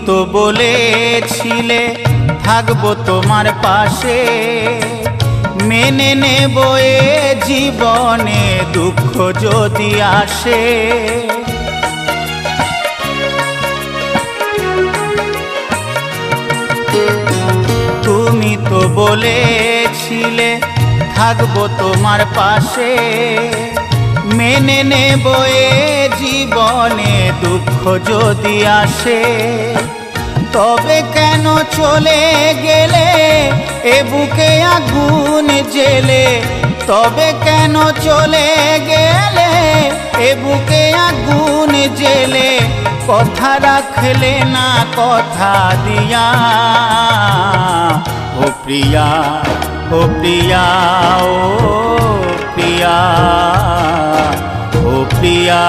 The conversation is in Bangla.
তো বলেছিলে থাকবো তোমার পাশে, মেনে নেব এ জীবনে দুঃখ যদি আসে। তুমি তো বলেছিলে থাকবো তোমার পাশে, মেনে নেব এ জীবনে দুঃখ যদি আসে। তবে কেন চলে গেলে এ বুকে আগুন জেলে, তবে কেন চলে গেলে এ বুকে আগুন জেলে, কথা রাখলে না কথা দিয়া। ও প্রিয়া, ও প্রিয়া, ও প্রিয়া, ও প্রিয়া।